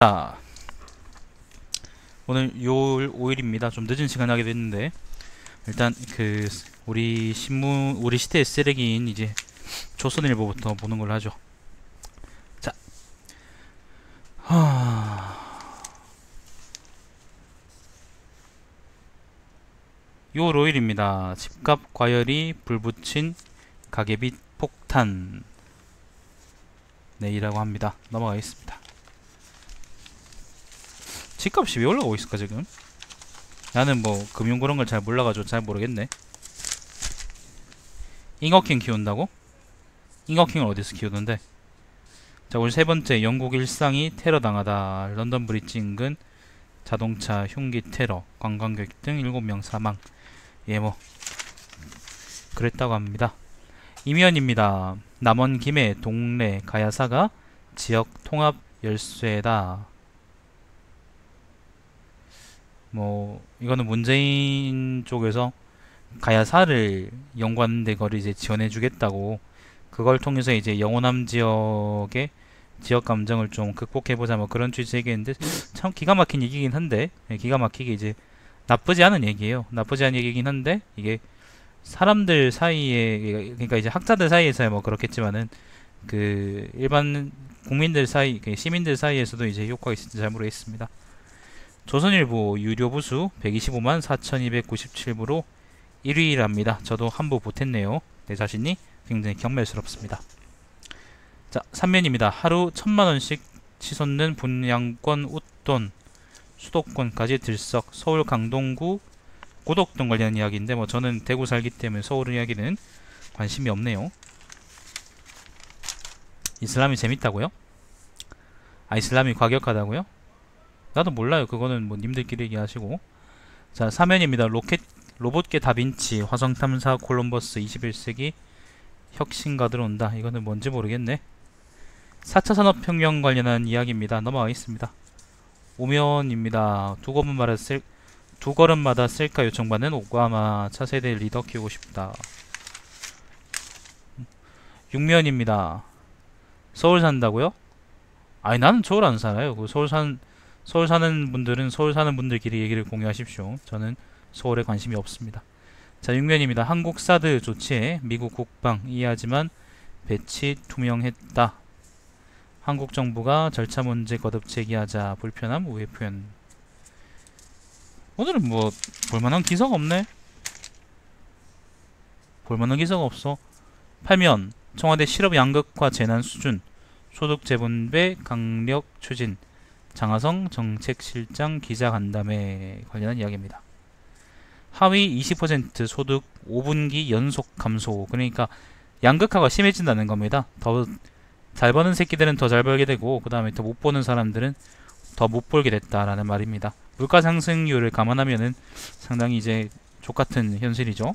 자, 오늘 6월 5일입니다. 좀 늦은 시간에 하게 됐는데 일단 우리 신문 우리 시대의 쓰레기인 이제 조선일보부터 보는 걸로 하죠. 자, 6월 5일입니다. 집값 과열이 불붙인 가계빚 폭탄. 네, 이라고 합니다. 넘어가겠습니다. 집값이 왜 올라가고 있을까 지금? 나는 뭐 금융 그런 걸 잘 몰라가지고 잘 모르겠네. 잉어킹 키운다고? 잉어킹을 어디서 키우는데? 자, 오늘 세 번째, 영국 일상이 테러 당하다. 런던 브릿지 인근 자동차 흉기 테러, 관광객 등 7명 사망. 예, 뭐 그랬다고 합니다. 이면입니다. 남원 김해 동래 가야사가 지역 통합 열쇠다. 뭐 이거는 문재인 쪽에서 가야사를 연관된 거를 이제 지원해 주겠다고, 그걸 통해서 이제 영호남 지역의 지역 감정을 좀 극복해 보자, 뭐 그런 취지 얘기했는데 참 기가 막힌 얘기긴 한데, 기가 막히게 이제 나쁘지 않은 얘기예요. 나쁘지 않은 얘기긴 한데 이게 사람들 사이에, 그러니까 이제 학자들 사이에서야 뭐 그렇겠지만은 그 일반 국민들 사이, 시민들 사이에서도 이제 효과가 있을지 잘 모르겠습니다. 조선일보 유료 부수 125만 4297부로 1위랍니다. 저도 한 부 보탰네요. 내 자신이 굉장히 경멸스럽습니다. 자, 3면입니다. 하루 1000만원씩 치솟는 분양권 웃돈, 수도권까지 들썩. 서울 강동구 고덕동 관련 이야기인데, 뭐 저는 대구 살기 때문에 서울 이야기는 관심이 없네요. 이슬람이 재밌다고요? 아, 이슬람이 과격하다고요? 나도 몰라요. 그거는 뭐 님들끼리 얘기하시고. 자, 3면입니다. 로봇계 다빈치, 화성 탐사 콜럼버스 21세기 혁신가 들어온다. 이거는 뭔지 모르겠네. 4차 산업혁명 관련한 이야기입니다. 넘어가겠습니다. 5면입니다. 두 걸음마다 셀카 요청받는 오바마 차세대 리더 키우고 싶다. 6면입니다. 서울 산다고요? 아니, 나는 서울 안 살아요. 서울 사는 분들은 서울 사는 분들끼리 얘기를 공유하십시오. 저는 서울에 관심이 없습니다. 자, 6면입니다. 한국 사드 조치에 미국 국방 이해하지만 배치 투명했다. 한국 정부가 절차 문제 거듭 제기하자 불편함 우회 표현. 오늘은 뭐 볼만한 기사가 없네. 볼만한 기사가 없어. 8면 청와대 실업 양극화 재난 수준, 소득 재분배 강력 추진, 장하성 정책실장 기자간담회 관련한 이야기입니다. 하위 20% 소득 5분기 연속 감소. 그러니까 양극화가 심해진다는 겁니다. 더 잘 버는 새끼들은 더 잘 벌게 되고, 그 다음에 더 못 버는 사람들은 더 못 벌게 됐다라는 말입니다. 물가 상승률을 감안하면은 상당히 이제 족같은 현실이죠.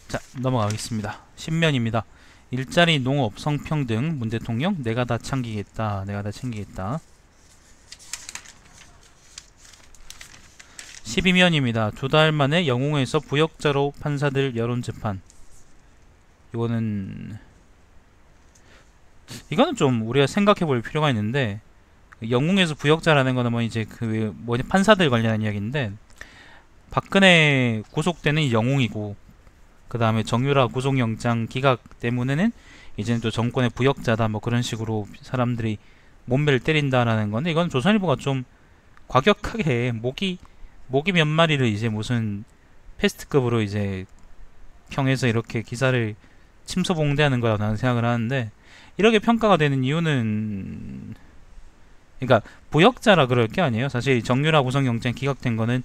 자, 넘어가겠습니다. 10면입니다. 일자리 농업 성평등 문 대통령 내가 다 챙기겠다. 내가 다 챙기겠다. 12면입니다. 2달 만에 영웅에서 부역자로 판사들 여론재판. 이거는 좀 우리가 생각해 볼 필요가 있는데, 영웅에서 부역자라는 거는 뭐 이제 판사들 관련한 이야기인데, 박근혜 구속되는 영웅이고, 그 다음에 정유라 구속영장 기각 때문에는 이제는 또 정권의 부역자다, 뭐 그런 식으로 사람들이 몸매를 때린다라는 건데, 이건 조선일보가 좀 과격하게 모기 몇 마리를 이제 무슨 패스트급으로 이제 평해서 이렇게 기사를 침소봉대하는 거라고 나는 생각을 하는데, 이렇게 평가가 되는 이유는, 그러니까 부역자라 그럴 게 아니에요. 사실 정유라 구속영장 기각된 거는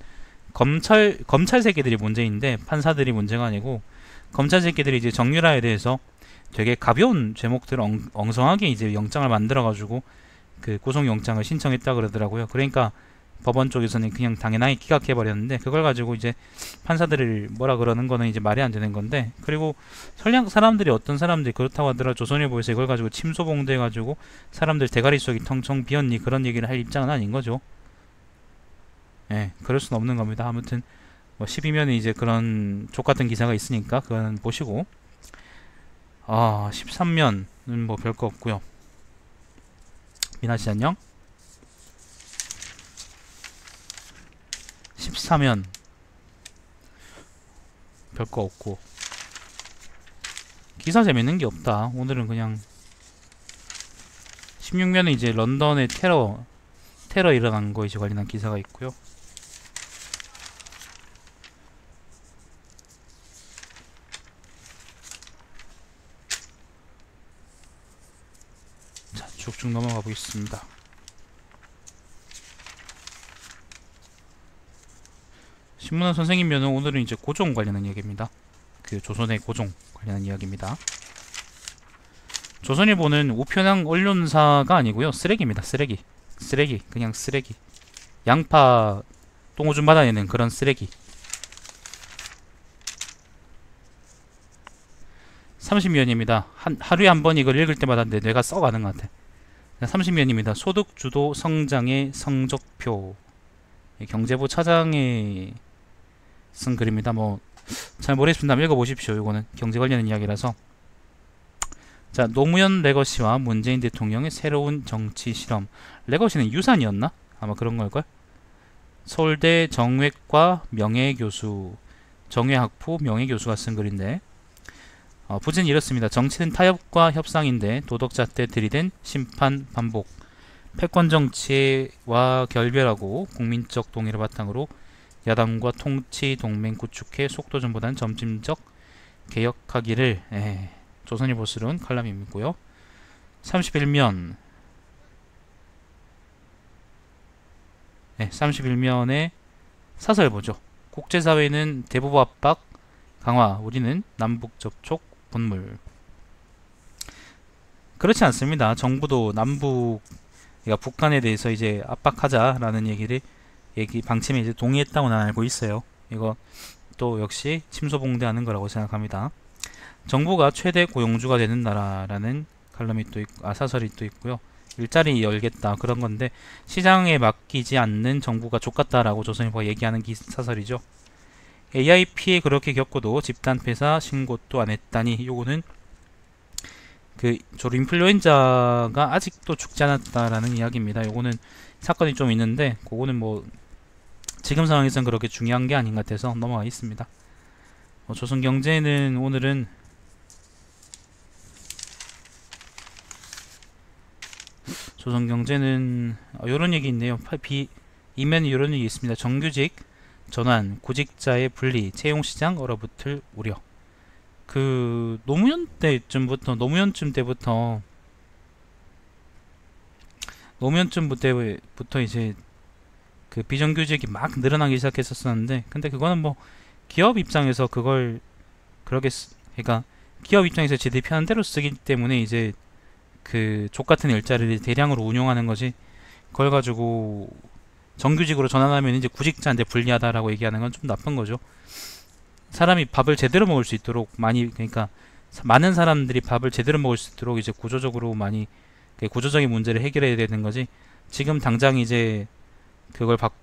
검찰 새끼들이 문제인데 판사들이 문제가 아니고, 검찰 새끼들이 이제 정유라에 대해서 되게 가벼운 제목들을 엉성하게 이제 영장을 만들어가지고 그 구속영장을 신청했다 그러더라고요. 그러니까 법원 쪽에서는 그냥 당연하게 기각해버렸는데, 그걸 가지고 이제 판사들을 뭐라 그러는 거는 이제 말이 안 되는 건데, 그리고 설령 어떤 사람들이 그렇다고 하더라도 조선일보에서 이걸 가지고 침소봉대해가지고 사람들 대가리 속이 텅텅 비었니, 그런 얘기를 할 입장은 아닌 거죠. 예, 그럴 수는 없는 겁니다. 아무튼 뭐 12면에 이제 그런 족같은 기사가 있으니까 그거는 보시고. 13면은 뭐 별거 없고요. 미나시 안녕. 14면 별거 없고 기사 재밌는 게 없다. 오늘은 그냥 16면은 이제 런던의 테러 일어난 거 이제 관련한 기사가 있고요. 자, 쭉쭉 넘어가 보겠습니다. 신문원 선생님면은 오늘은 이제 고종 관련한 이야기입니다. 그 조선의 고종 관련한 이야기입니다. 조선일보는 우편향 언론사가 아니고요, 쓰레기입니다. 쓰레기, 그냥 쓰레기. 양파 똥오줌 받아내는 그런 쓰레기. 30면입니다. 하루에 한 번 이걸 읽을 때마다 내 뇌가 썩어가는 것 같아. 30면입니다. 소득 주도 성장의 성적표. 경제부 차장의 쓴 글입니다. 뭐 잘 모르겠습니다. 한번 읽어보십시오. 이거는 경제 관련 이야기라서. 자, 노무현 레거시와 문재인 대통령의 새로운 정치 실험. 레거시는 유산이었나? 아마 그런 걸걸? 서울대 정외과 명예교수, 정외학부 명예교수가 쓴 글인데, 부제는 이렇습니다. 정치는 타협과 협상인데 도덕잣대 들이댄 심판 반복. 패권 정치와 결별하고 국민적 동의를 바탕으로 야당과 통치 동맹 구축해 속도전보다는 점진적 개혁하기를. 조선일보 쓰는 칼럼이고요. 31면 31면의 사설 보죠. 국제사회는 대북 압박 강화, 우리는 남북 접촉 본물. 그렇지 않습니다. 정부도 남북, 그러니까 북한에 대해서 이제 압박하자라는 방침에 이제 동의했다고 난 알고 있어요. 이거 또 역시 침소봉대하는 거라고 생각합니다. 정부가 최대 고용주가 되는 나라라는 칼럼이 또 있고, 사설이 또 있고요. 일자리 열겠다 그런 건데, 시장에 맡기지 않는 정부가 족같다라고 조선일보가 얘기하는 사설이죠. AI 피해 그렇게 겪고도 집단 폐사 신고도 안 했다니, 요거는 그 조류 인플루엔자가 아직도 죽지 않았다라는 이야기입니다. 요거는 사건이 좀 있는데, 그거는 뭐 지금 상황에서는 그렇게 중요한 게 아닌 것 같아서 넘어가 있습니다. 조선경제는 오늘은 요런 얘기 있네요. 이면에 요런 얘기 있습니다. 정규직 전환, 구직자의 분리, 채용시장 얼어붙을 우려. 그 노무현쯤 때부터 이제 그 비정규직이 막 늘어나기 시작했었는데, 근데 그거는 뭐 기업 입장에서 그러니까 기업 입장에서 지들이 편한 대로 쓰기 때문에 이제 그 족같은 일자리를 대량으로 운용하는 거지, 그걸 가지고 정규직으로 전환하면 이제 구직자한테 불리하다라고 얘기하는 건 좀 나쁜 거죠. 사람이 밥을 제대로 먹을 수 있도록 그러니까 많은 사람들이 밥을 제대로 먹을 수 있도록 이제 구조적인 문제를 해결해야 되는 거지, 지금 당장 이제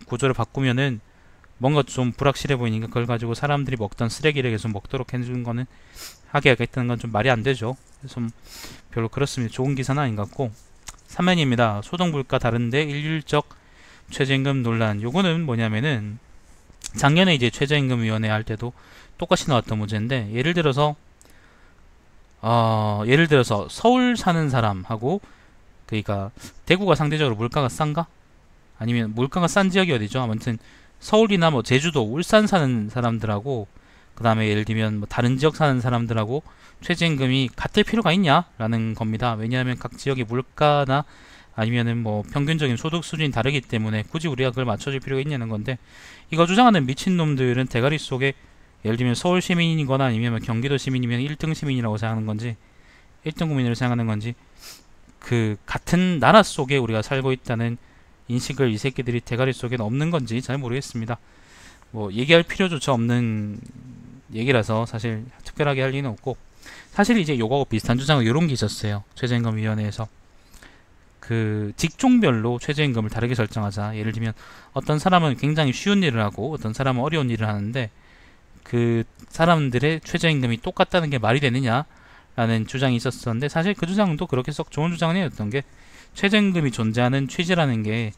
구조를 바꾸면은 뭔가 좀 불확실해 보이니까 그걸 가지고 사람들이 먹던 쓰레기를 계속 먹도록 해주는 거는, 하게 하겠다는 건 좀 말이 안 되죠. 그래서 별로 그렇습니다. 좋은 기사는 아닌 것 같고. 3면입니다. 소득물가 다른데 일률적 최저임금 논란. 요거는 뭐냐면은 작년에 이제 최저임금위원회 할 때도 똑같이 나왔던 문제인데, 예를 들어서 서울 사는 사람하고, 그러니까 대구가 상대적으로 물가가 싼가? 아니면 물가가 싼 지역이 어디죠? 아무튼 서울이나 뭐 제주도, 울산 사는 사람들하고, 그 다음에 예를 들면 뭐 다른 지역 사는 사람들하고 최저임금이 같을 필요가 있냐라는 겁니다. 왜냐하면 각 지역의 물가나 아니면은 뭐 평균적인 소득 수준이 다르기 때문에 굳이 우리가 그걸 맞춰줄 필요가 있냐는 건데, 이거 주장하는 미친놈들은 대가리 속에 예를 들면 서울 시민이거나 아니면 경기도 시민이면 1등 시민이라고 생각하는 건지, 1등 국민으로 생각하는 건지, 그 같은 나라 속에 우리가 살고 있다는 인식을 이 새끼들이 대가리 속에 없는 건지 잘 모르겠습니다. 뭐 얘기할 필요조차 없는 얘기라서 사실 특별하게 할 리는 없고, 사실 이제 요거하고 비슷한 주장은 요런 게 있었어요. 최저임금위원회에서 그 직종별로 최저임금을 다르게 설정하자. 예를 들면 어떤 사람은 굉장히 쉬운 일을 하고 어떤 사람은 어려운 일을 하는데, 그 사람들의 최저임금이 똑같다는 게 말이 되느냐 라는 주장이 있었었는데, 사실 그 주장도 그렇게 썩 좋은 주장은 아니었던 게, 최저임금이 존재하는 취지라는 게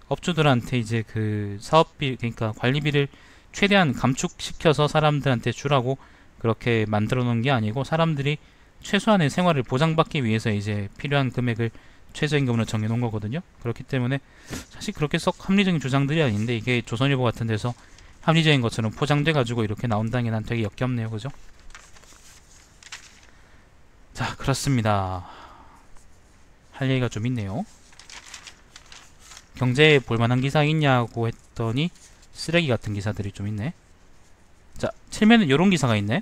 업주들한테 이제 그 사업비, 그러니까 관리비를 최대한 감축시켜서 사람들한테 주라고 그렇게 만들어 놓은 게 아니고, 사람들이 최소한의 생활을 보장받기 위해서 이제 필요한 금액을 최저임금으로 정해 놓은 거거든요. 그렇기 때문에 사실 그렇게 썩 합리적인 주장들이 아닌데, 이게 조선일보 같은 데서 합리적인 것처럼 포장돼 가지고 이렇게 나온다는 게 난 되게 역겹네요. 그죠? 자, 그렇습니다. 할 얘기가 좀 있네요. 경제에 볼만한 기사 있냐고 했더니 쓰레기 같은 기사들이 좀 있네. 자, 칠면은 요런 기사가 있네.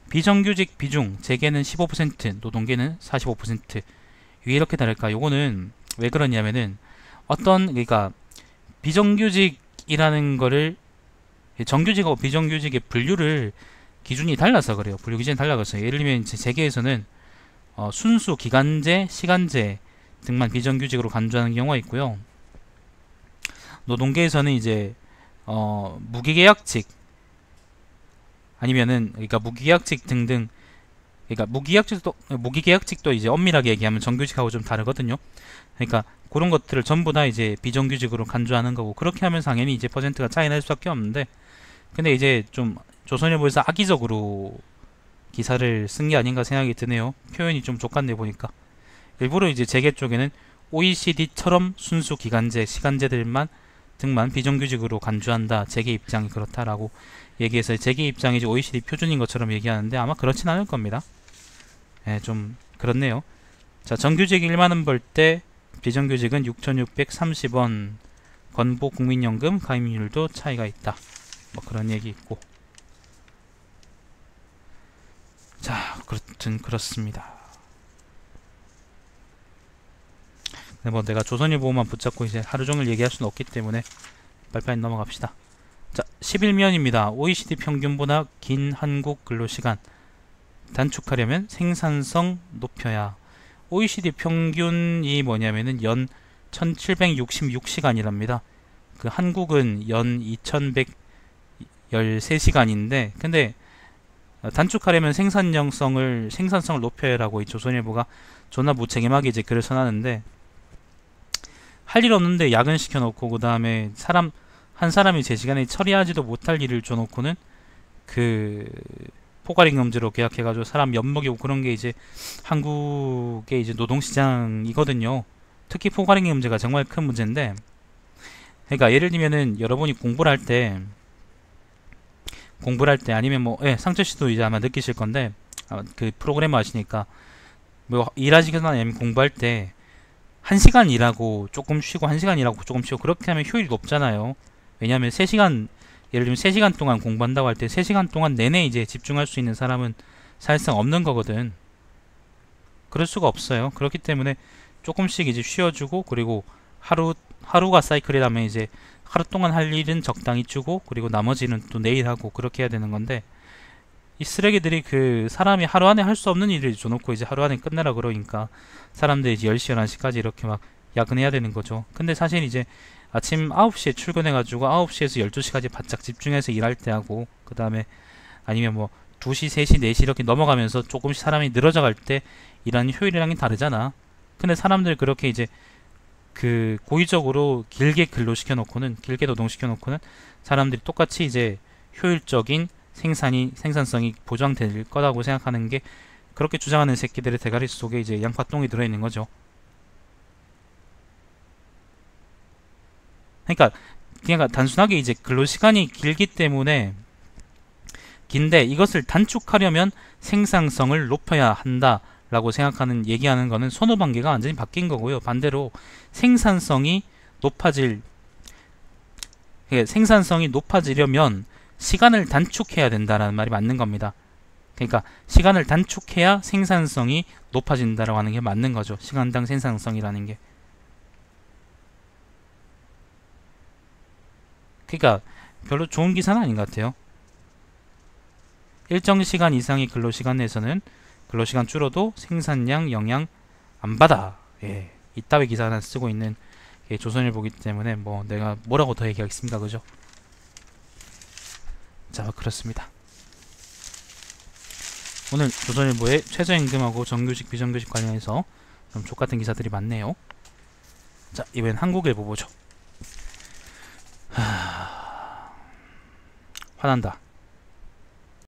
비정규직 비중 재계는 15%, 노동계는 45%. 왜 이렇게 다를까? 요거는 왜 그러냐면은 그러니까 비정규직이라는 거를 정규직하고 비정규직의 분류를 기준이 달라서 그래요. 분류 기준이 달라서. 예를 들면 이제 재계에서는 순수 기간제, 시간제 등만 비정규직으로 간주하는 경우가 있고요. 노동계에서는 이제 무기계약직 아니면은 그러니까 무기계약직 등등, 그러니까 무기계약직도 이제 엄밀하게 얘기하면 정규직하고 좀 다르거든요. 그러니까 그런 것들을 전부 다 이제 비정규직으로 간주하는 거고, 그렇게 하면 당연히 이제 퍼센트가 차이 날 수밖에 없는데, 근데 이제 좀 조선일보에서 악의적으로 기사를 쓴 게 아닌가 생각이 드네요. 표현이 좀 족같네 보니까. 일부러 이제 재계 쪽에는 OECD처럼 순수 기간제, 시간제들만 등만 비정규직으로 간주한다. 재계 입장이 그렇다라고 얘기해서 재계 입장이 이제 OECD 표준인 것처럼 얘기하는데, 아마 그렇진 않을 겁니다. 예, 좀 그렇네요. 자, 정규직 1만원 벌 때 비정규직은 6,630원. 건보 국민연금 가입률도 차이가 있다. 뭐 그런 얘기 있고. 자, 그렇든 그렇습니다. 뭐 내가 조선일보만 붙잡고 이제 하루종일 얘기할 수는 없기 때문에 빨리빨리 넘어갑시다. 자, 11면입니다. OECD 평균보다 긴 한국 근로시간 단축하려면 생산성 높여야. OECD 평균이 뭐냐면은 연 1766시간이랍니다. 그 한국은 연 2113시간인데, 근데 단축하려면 생산성을 높여야라고 이 조선일보가 존나 무책임하게 이제 글을 써놨는데, 할 일 없는데 야근 시켜놓고, 그 다음에 한 사람이 제 시간에 처리하지도 못할 일을 줘놓고는 그 포괄임금제로 계약해가지고 사람 엿먹이고, 그런 게 이제 한국의 이제 노동시장이거든요. 특히 포괄임금제가 정말 큰 문제인데, 그러니까 예를 들면은 여러분이 공부를 할 때 아니면 뭐, 예, 상철 씨도 이제 아마 느끼실 건데, 그 프로그래머 하시니까 뭐 일하시거나 아니면 공부할 때 1시간 일하고 조금 쉬고 1시간 일하고 조금 쉬고 그렇게 하면 효율이 높잖아요. 왜냐하면 3시간, 예를 들면 3시간 동안 공부한다고 할 때 3시간 동안 내내 이제 집중할 수 있는 사람은 사실상 없는 거거든. 그럴 수가 없어요. 그렇기 때문에 조금씩 이제 쉬어주고, 그리고 하루가 사이클이라면 이제 하루 동안 할 일은 적당히 주고, 그리고 나머지는 또 내일 하고, 그렇게 해야 되는 건데, 이 쓰레기들이 그 사람이 하루 안에 할 수 없는 일을 줘놓고 이제 하루 안에 끝내라 그러니까 사람들이 이제 10시, 11시까지 이렇게 막 야근해야 되는 거죠. 근데 사실 이제 아침 9시에 출근해가지고 9시에서 12시까지 바짝 집중해서 일할 때 하고, 그 다음에 아니면 뭐 2시, 3시, 4시 이렇게 넘어가면서 조금씩 사람이 늘어져 갈 때 일하는 효율이랑이 다르잖아. 근데 사람들 그렇게 이제 그 고의적으로 길게 길게 노동시켜 놓고는 사람들이 똑같이 이제 효율적인 생산성이 보장될 거라고 생각하는 게, 그렇게 주장하는 새끼들의 대가리 속에 이제 양파똥이 들어있는 거죠. 그러니까 그냥 단순하게 이제 근로시간이 길기 때문에 긴데, 이것을 단축하려면 생산성을 높여야 한다 라고 얘기하는 거는 선후관계가 완전히 바뀐 거고요. 반대로 생산성이 높아지려면 시간을 단축해야 된다라는 말이 맞는 겁니다. 그러니까 시간을 단축해야 생산성이 높아진다라고 하는 게 맞는 거죠. 시간당 생산성이라는 게. 그러니까 별로 좋은 기사는 아닌 것 같아요. 일정 시간 이상의 근로시간 내에서는 근로시간 줄어도 생산량 영향 안 받아. 예, 이따위 기사 하나 쓰고 있는 조선일보기 때문에 뭐 내가 뭐라고 더 얘기하겠습니까, 그죠? 자, 그렇습니다. 오늘 조선일보에 최저임금하고 정규직 비정규직 관련해서 좀 족같은 기사들이 많네요. 자, 이번엔 한국일보 보죠. 화난다.